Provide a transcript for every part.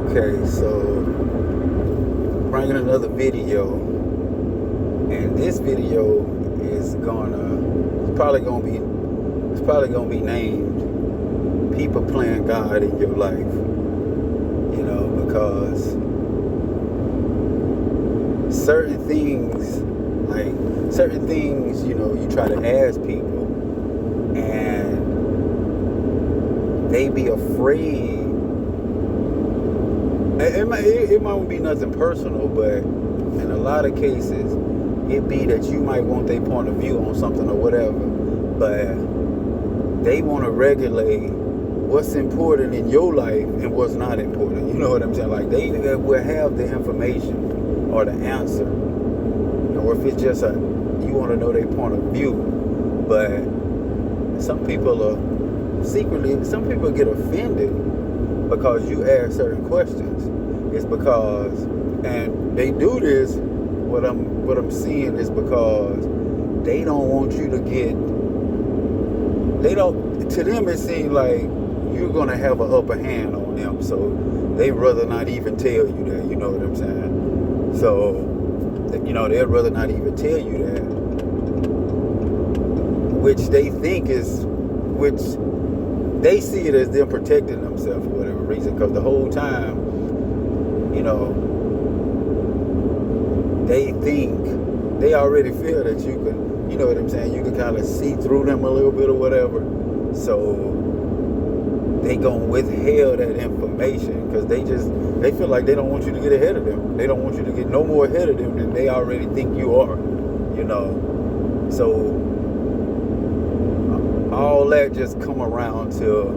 Okay, so bringing another video, and this video is it's probably gonna be named "People Playing God in Your Life." You know, because certain things, you try to ask people, and they be afraid. It might be nothing personal, but in a lot of cases, it be that you might want their point of view on something or whatever, but they want to regulate what's important in your life and what's not important. You know what I'm saying? Like, they will have the information or the answer, or if it's just you want to know their point of view, but some people get offended because you ask certain questions. It's because, and they do this, what I'm seeing is because they don't want you to to them it seems like you're going to have an upper hand on them, so they rather not even tell you that, you know what I'm saying? So, they'd rather not even tell you that, which they see it as them protecting themselves for whatever reason, because the whole time, they already feel that you can, you know what I'm saying, you can kind of see through them a little bit or whatever, so they gonna withhold that information because they feel like they don't want you to get ahead of them. They don't want you to get no more ahead of them than they already think you are, so all that just come around to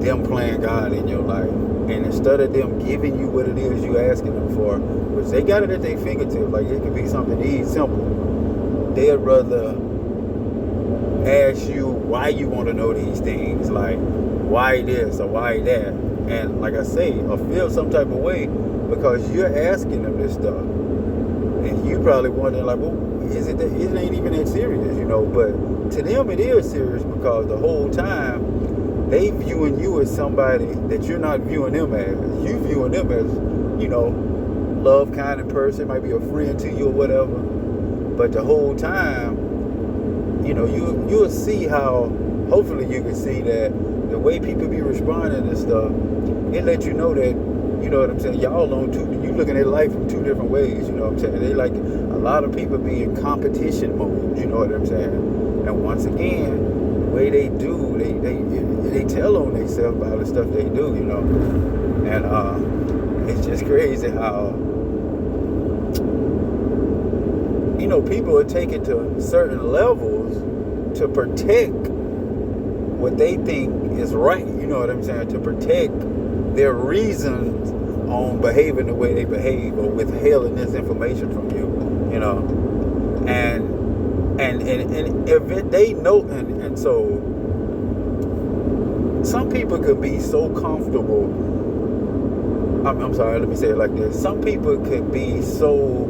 them playing God in your life. And instead of them giving you what it is you asking them for, which they got it at their fingertips, like it could be something easy, simple, they'd rather ask you why you want to know these things, like why this or why that, and like I say, or feel some type of way because you're asking them this stuff, and you probably wondering like, well, it ain't even that serious, but to them it is serious because the whole time they viewing you as somebody that you're not viewing them as. You viewing them as, love, kind of person, might be a friend to you or whatever. But the whole time, you'll see how, hopefully you can see that the way people be responding and stuff, it let you know that, you know what I'm saying, y'all you looking at life from two different ways, you know what I'm saying. They like, a lot of people be in competition mode, you know what I'm saying. And once again, the way they do, they tell on themselves by the stuff they do, and it's just crazy how people are taken to certain levels to protect what they think is right, you know what I'm saying, to protect their reasons on behaving the way they behave or withholding this information from you, and if they know, and so some people could be so comfortable. I'm sorry, let me say it like this. Some people could be so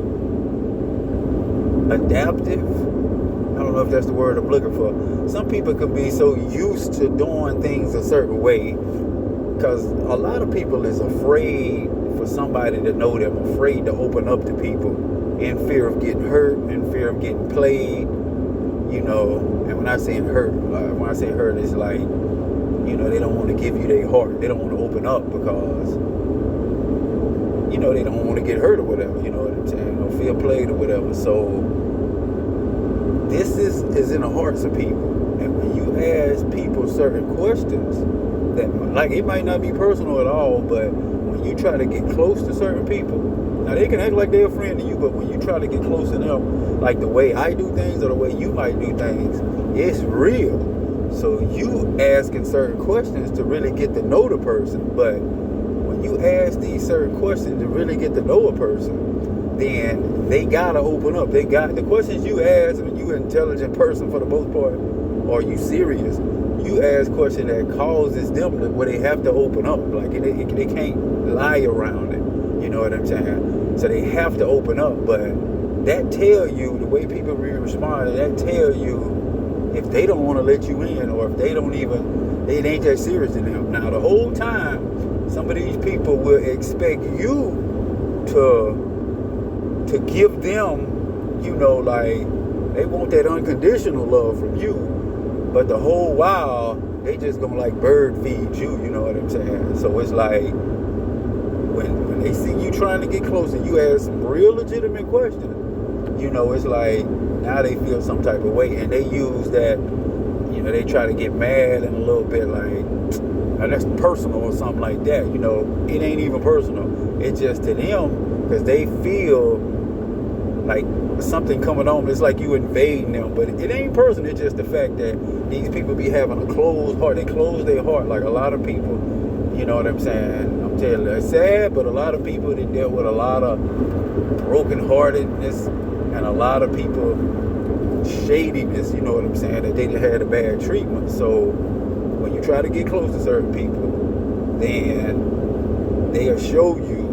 adaptive. I don't know if that's the word I'm looking for. Some people could be so used to doing things a certain way because a lot of people is afraid for somebody to know them, afraid to open up to people in fear of getting hurt, in fear of getting played, and when I say hurt, it's like, they don't want to give you their heart. They don't want to open up because, they don't want to get hurt or whatever, you know what I'm saying, or feel played or whatever. So this is in the hearts of people. And when you ask people certain questions that, like, it might not be personal at all, but when you try to get close to certain people, now they can act like they're a friend to you, but when you try to get close to them, like the way I do things or the way you might do things, it's real. So you asking certain questions to really get to know the person, but when you ask these certain questions to really get to know a person, then they gotta open up. They got the questions you ask when you an intelligent person for the most part, or you serious, you ask questions that causes them to where they have to open up. Like they can't lie around it. You know what I'm saying? So they have to open up. But that tell you, the way people really respond, that tell you if they don't want to let you in, or if they don't even, it ain't that serious to them. Now the whole time, some of these people will expect you to give them, like they want that unconditional love from you, but the whole while they just gonna like bird feed you, you know what I'm saying? So it's like when they see you trying to get close and you ask some real legitimate questions, it's like now they feel some type of way, and they use that, they try to get mad and a little bit like, oh, that's personal or something like that. It ain't even personal. It's just to them, because they feel like something coming on. It's like you invading them, but it ain't personal. It's just the fact that these people be having a closed heart. They close their heart, like a lot of people. You know what I'm saying? I'm telling you, it's sad, but a lot of people, they deal with a lot of brokenheartedness and a lot of people shadiness, you know what I'm saying, that they had a bad treatment. So when you try to get close to certain people, then they'll show you,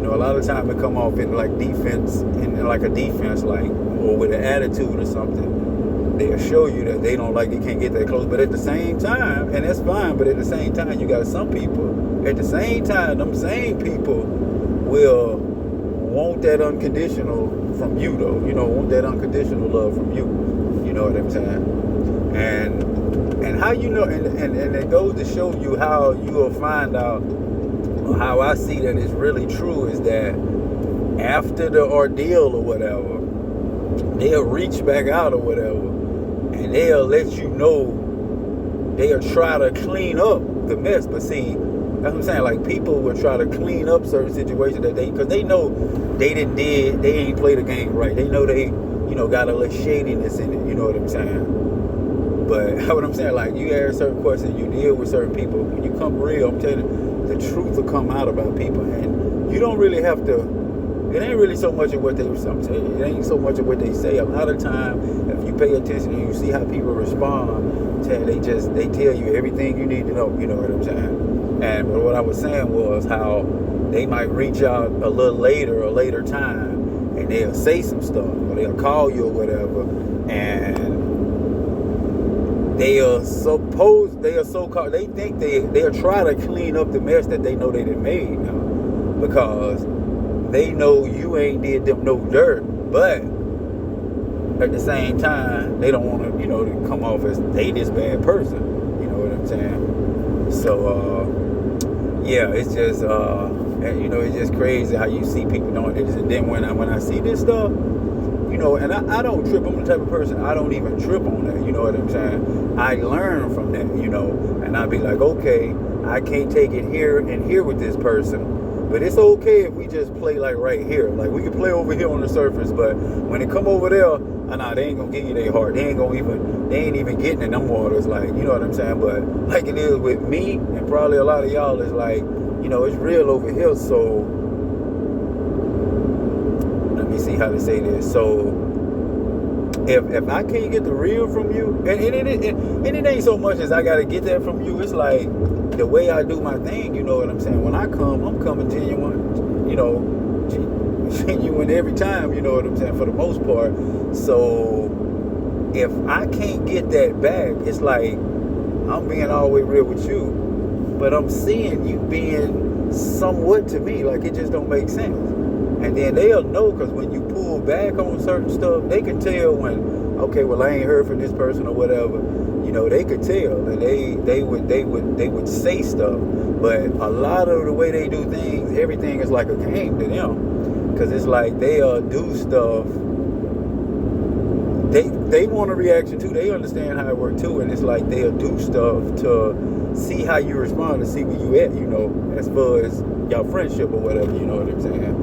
a lot of time it come off in like defense, in like a defense, like, or with an attitude or something. They'll show you that they don't like, they can't get that close. But at the same time, and that's fine, but at the same time, you got some people, at the same time, them same people will want that unconditional from you, though. Want that unconditional love from you. You know what I'm saying? And how and it goes to show you how you will find out, how I see that it's really true, is that after the ordeal or whatever, they'll reach back out or whatever, and they'll let you know, they'll try to clean up the mess. But see, that's what I'm saying, like people will try to clean up certain situations that because they know they ain't played the game right. They know they, got a little shadiness in it, you know what I'm saying? But what I'm saying, like you ask certain questions, you deal with certain people, when you come real, I'm telling you, the truth will come out about people, and you don't really have to, it ain't really so much of what they, I'm telling you, it ain't so much of what they say. A lot of time, if you pay attention and you see how people respond, they tell you everything you need to know, you know what I'm saying? But what I was saying was how they might reach out a later time, and they'll say some stuff, or they'll call you or whatever, and they'll think they'll try to clean up the mess that they know they done made now, because they know you ain't did them no dirt. But at the same time, they don't want to, to come off as they this bad person. You know what I'm saying? So, yeah, it's just, it's just crazy how you see people doing this. And then when I see this stuff, and I don't trip. I'm the type of person, I don't even trip on that. You know what I'm saying? I learn from that, and I be like, okay, I can't take it here and here with this person, but it's okay if we just play like right here. Like we can play over here on the surface, but when it come over there, they ain't gonna give you their heart. They ain't even getting in them waters. Like, you know what I'm saying? But like it is with me and probably a lot of y'all, is like, it's real over here. So let me see how to say this. So if I can't get the real from you, and it ain't so much as I gotta get that from you, it's like the way I do my thing, you know what I'm saying? When I come, I'm coming genuine, genuine every time, you know what I'm saying, for the most part. So if I can't get that back, it's like I'm being all the way real with you, but I'm seeing you being somewhat to me, like it just don't make sense. And then they'll know, because when you pull back on certain stuff, they can tell when, okay, well, I ain't heard from this person or whatever. They could tell, and they would say stuff. But a lot of the way they do things, everything is like a game to them, because it's like they'll do stuff. They want a reaction too. They understand how it works too, and it's like they'll do stuff to see how you respond, to see where you at, as far as y'all friendship or whatever. You know what I'm saying?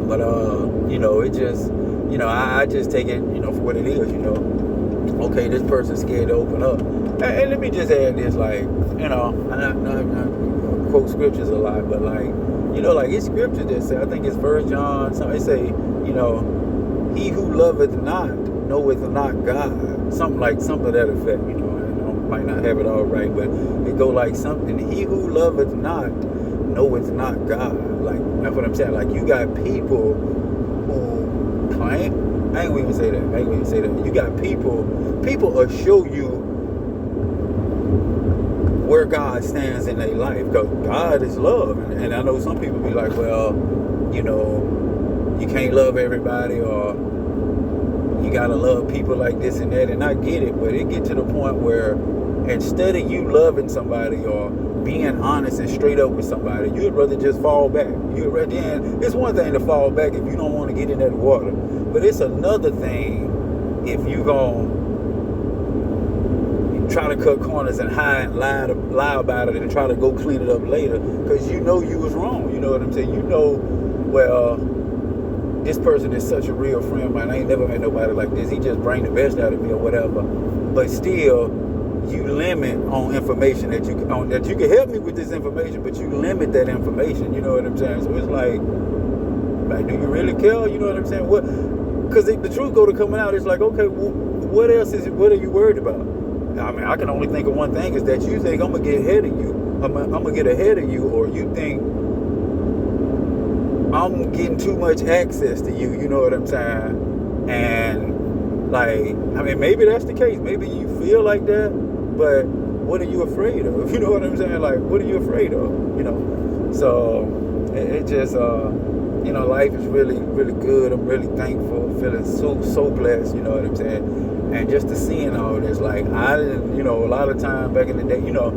But it just, I just take it, for what it is. Okay, this person's scared to open up. And let me just add this, like, I quote scriptures a lot, but like, like it's scripture that say, I think it's 1 John, something say, he who loveth not knoweth not God. Something to that effect, I might not have it all right, but it go like something, he who loveth not knoweth not God. Like, that's what I'm saying. Like, you got people who claim, I ain't even say that. You got people will show you where God stands in their life, because God is love. And I know some people be like, well, you know, you can't love everybody, or you gotta love people like this and that. And I get it, but it get to the point where instead of you loving somebody or being honest and straight up with somebody, you'd rather just fall back. You'd rather, it's one thing to fall back if you don't want to get in that water, but it's another thing if you gonna try to cut corners and hide and lie about it and try to go clean it up later, because you know you was wrong. You know what I'm saying? You know, well, this person is such a real friend of mine. I ain't never met nobody like this. He just bring the best out of me or whatever. But still, you limit on information that you can help me with this information, but you limit that information. You know what I'm saying? So it's like, do you really care? You know what I'm saying? What? Because the truth go to coming out. It's like, okay, well, what else is it? What are you worried about? I mean, I can only think of one thing, is that you think I'm gonna get ahead of you. I'm gonna get ahead of you, or you think I'm getting too much access to you. You know what I'm saying? And like, I mean, maybe that's the case. Maybe you feel like that, but what are you afraid of? You know what I'm saying? Like, what are you afraid of? You know? So it just, you know, life is really, really good. I'm really thankful, feeling so blessed. You know what I'm saying? And just to seeing all this, like, I didn't, you know, a lot of time back in the day, you know,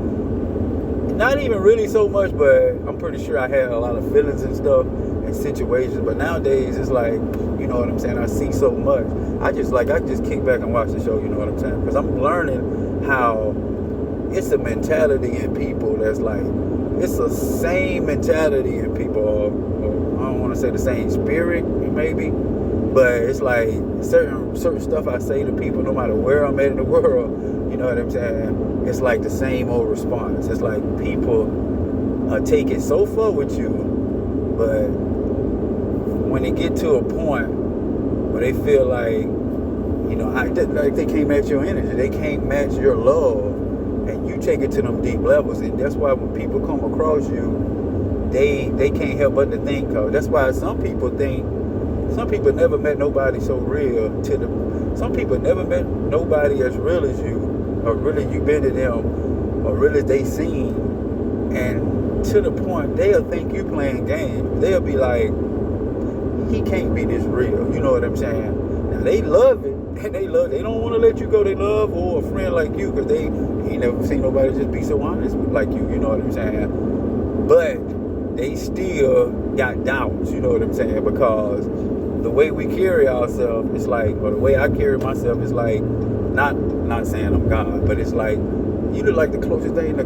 not even really so much, but I'm pretty sure I had a lot of feelings and stuff and situations. But nowadays, it's like, you know what I'm saying, I see so much. I just kick back and watch the show, you know what I'm saying? Because I'm learning how it's a mentality in people that's like, it's the same mentality in people, or I don't want to say the same spirit, maybe, but it's like certain stuff I say to people, no matter where I'm at in the world, you know what I'm saying, it's like the same old response. It's like people take it so far with you, but when they get to a point where they feel like, you know, like they can't match your energy, they can't match your love, and you take it to them deep levels. And that's why when people come across you, they can't help but to think of. That's why some people never met nobody so real to them. Some people never met nobody as real as you, or really you been to them, or really they seen, and to the point they'll think you playing games. They'll be like, he can't be this real. You know what I'm saying? Now they love it, and they don't want to let you go. They love or a friend like you, because they ain't never seen nobody just be so honest like you. You know what I'm saying? But they still got doubts. You know what I'm saying? Because the way we carry ourselves, it's like, or the way I carry myself is like, not saying I'm God, but it's like, you look like the closest thing to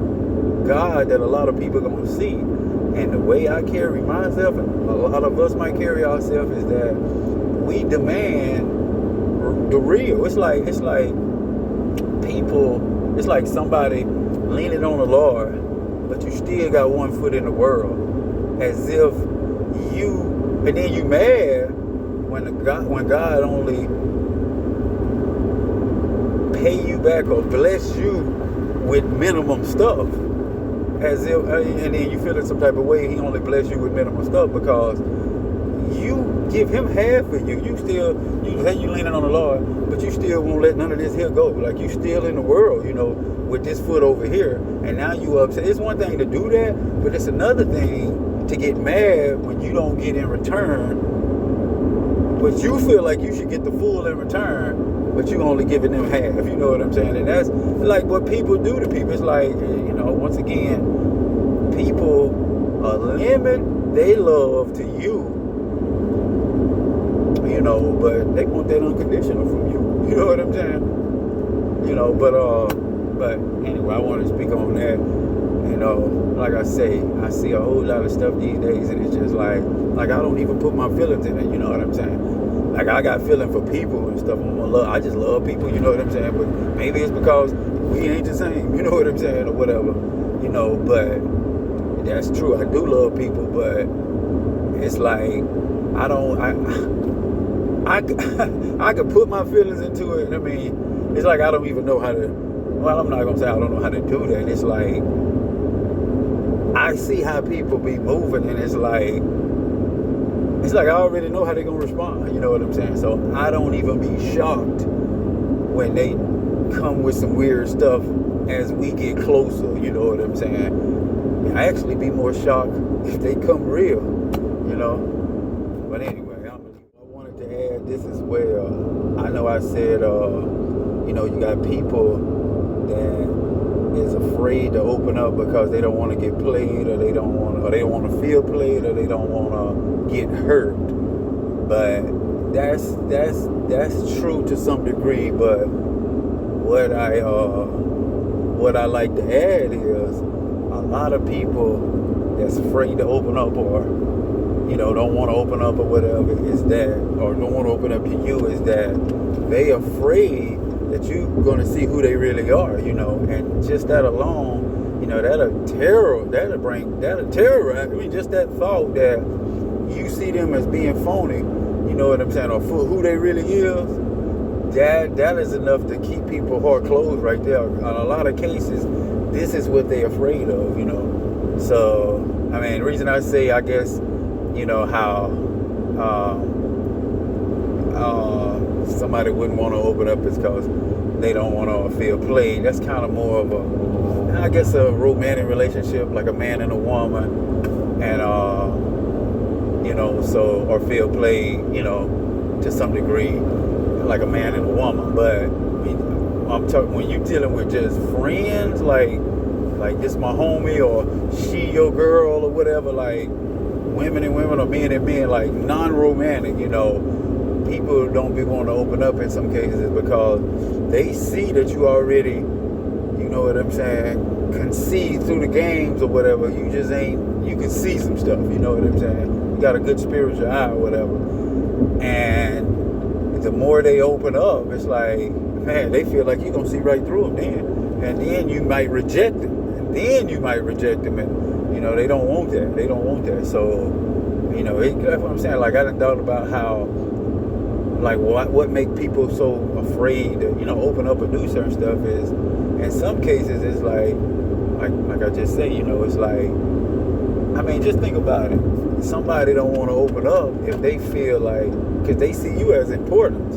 God that a lot of people are gonna see. And the way I carry myself, and a lot of us might carry ourselves, is that we demand the real. It's like people, it's like somebody leaning on the Lord, but you still got one foot in the world, as if and then you mad when God only pay you back or bless you with minimum stuff, as if, and then you feel in some type of way he only bless you with minimum stuff because you give him half of you. You say you leaning on the Lord, but you still won't let none of this here go. Like, you still in the world, you know, with this foot over here, and now you upset. It's one thing to do that, but it's another thing to get mad when you don't get in return, but you feel like you should get the full in return, but you only giving them half. You know what I'm saying? And that's like what people do to people. It's like, you know, once again, people limit they love to you, you know, but they want that unconditional from you. You know what I'm saying? You know, but anyway, I want to speak on that. You know, like I say, I see a whole lot of stuff these days, and it's just like I don't even put my feelings in it. You know what I'm saying? Like, I got feeling for people and stuff. I just love people. You know what I'm saying? But maybe it's because we ain't the same. You know what I'm saying, or whatever. You know, but that's true. I do love people, but it's like I could put my feelings into it. I mean, it's like I don't even know how to. Well, I'm not gonna say I don't know how to do that. It's like I see how people be moving, and it's like I already know how they're gonna respond. You know what I'm saying? So I don't even be shocked when they come with some weird stuff as we get closer, you know what I'm saying? I actually be more shocked if they come real, you know? But anyway, I wanted to add this as well. I know I said, you know, you got people that is afraid to open up because they don't want to get played, or they don't want to feel played, or they don't want to get hurt. But that's true to some degree. But what I like to add is a lot of people that's afraid to open up, or you know, don't want to open up or whatever, is that, or don't want to open up to you, is that they afraid that you're going to see who they really are, you know. And just that alone, you know, that'll terrorize. I mean, just that thought that you see them as being phony, you know what I'm saying, or for who they really is, that is enough to keep people heart closed right there. In a lot of cases, this is what they're afraid of, you know. So, I mean, the reason I say, I guess, you know, how somebody wouldn't want to open up is because they don't want to feel played. That's kind of more of a, I guess, a romantic relationship, like a man and a woman, and you know, so, or feel played, you know, to some degree, like a man and a woman. But I'm talking when you're dealing with just friends, like this my homie, or she your girl, or whatever, like women and women, or men and men, like non-romantic, you know, people don't be wanting to open up in some cases because they see that you already, you know what I'm saying, can see through the games or whatever. You just ain't, you can see some stuff, you know what I'm saying. You got a good spiritual eye or whatever. And the more they open up, it's like, man, they feel like you're going to see right through them then. And then you might reject them. And then you might reject them. And, you know, they don't want that. They don't want that. So, you know, that's what I'm saying. Like, I done thought about how, like, what make people so afraid to, you know, open up or do certain stuff is, in some cases, it's like I just say, you know, it's like, I mean, just think about it. Somebody don't want to open up if they feel like, because they see you as important,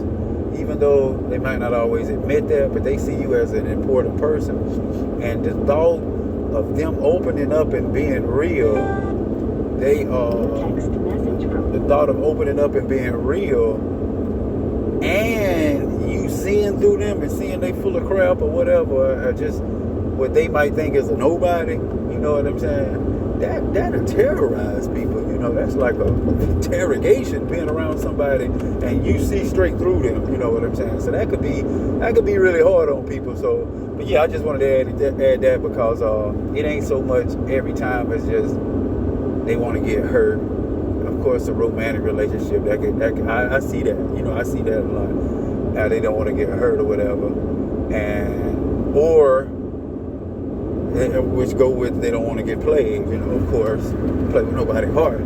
even though they might not always admit that, but they see you as an important person. And the thought of them opening up and being real, the thought of opening up and being real, and you seeing through them and seeing they full of crap or whatever, or just what they might think is a nobody, you know what I'm saying? That'll terrorize people, you know. That's like a interrogation, being around somebody and you see straight through them, you know what I'm saying? So that could be really hard on people. So, but yeah, I just wanted to add that because it ain't so much every time as just they want to get hurt. Of course, a romantic relationship, I see that, you know, I see that a lot. Now they don't want to get hurt or whatever, or which go with they don't want to get played, you know, of course, play with nobody's heart.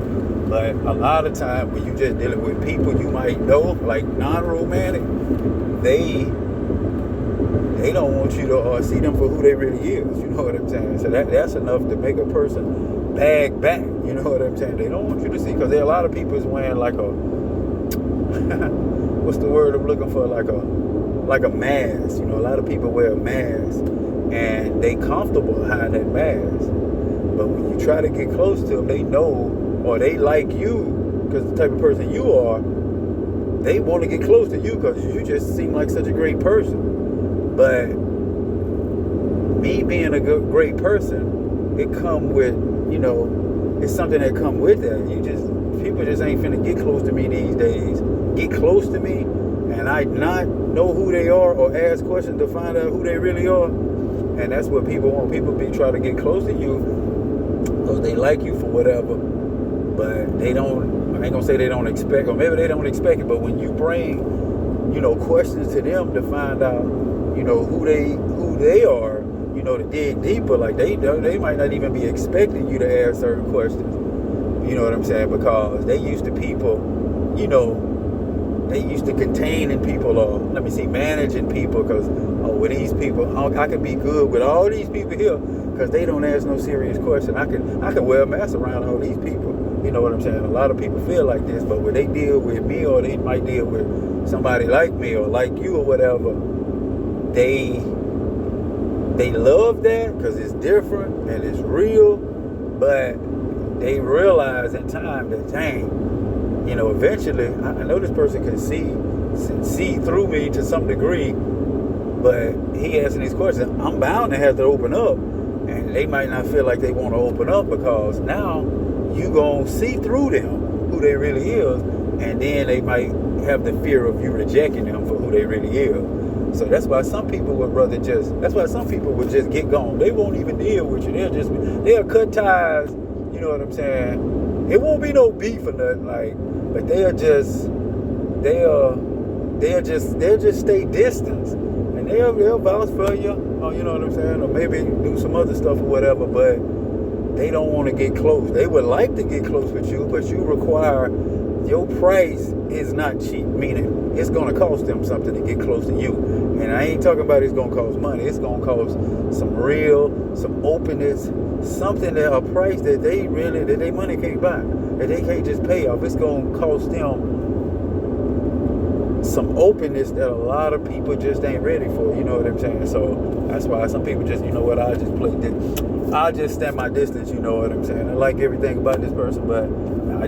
But a lot of time when you just dealing with people you might know, like non-romantic, they don't want you to see them for who they really is, you know what I'm saying? So that's enough to make a person bag back, you know what I'm saying? They don't want you to see, because there are a lot of people is wearing like a what's the word I'm looking for, like a mask, you know. A lot of people wear a mask and they comfortable behind that mask, but when you try to get close to them, they know, or they like you because the type of person you are, they want to get close to you because you just seem like such a great person. But me being a great person, it come with, you know, it's something that come with that. People just ain't finna get close to me these days. Get close to me and I not know who they are or ask questions to find out who they really are. And that's what people want. People be trying to get close to you because they like you for whatever. But they don't, I ain't gonna say they don't expect, or maybe they don't expect it, but when you bring, you know, questions to them to find out, you know, who they are, you know, to dig deeper, like they might not even be expecting you to ask certain questions. You know what I'm saying? Because they used to people, you know, they used to containing people, or managing people, because with these people, I can be good with all these people here because they don't ask no serious question. I can wear a mask around all these people. You know what I'm saying? A lot of people feel like this, but when they deal with me, or they might deal with somebody like me or like you or whatever, they they love that because it's different and it's real, but they realize in time that, dang, eventually I know this person can see through me to some degree, but he asking these questions, I'm bound to have to open up, and they might not feel like they want to open up because now you gonna see through them who they really is, and then they might have the fear of you rejecting them for who they really is. So that's why some people would just get gone. They won't even deal with you. They'll cut ties. You know what I'm saying? It won't be no beef or nothing, like, but they'll just stay distant, and they'll vouch for you, or, you know what I'm saying, or maybe do some other stuff or whatever, but they don't want to get close. They would like to get close with you, but you require, your price is not cheap, meaning it's going to cost them something to get close to you. And I ain't talking about it's going to cost money. It's going to cost some openness, something that a price that they money can't buy, that they can't just pay off. It's going to cost them some openness that a lot of people just ain't ready for. You know what I'm saying? So that's why some people just, I'll just stand my distance. You know what I'm saying? I like everything about this person, but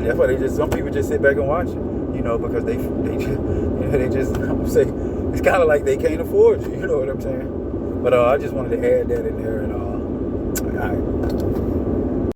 that's why some people just sit back and watch it. Because they just I'm saying, it's kind of like they can't afford you. You know what I'm saying? But I just wanted to add that in there, and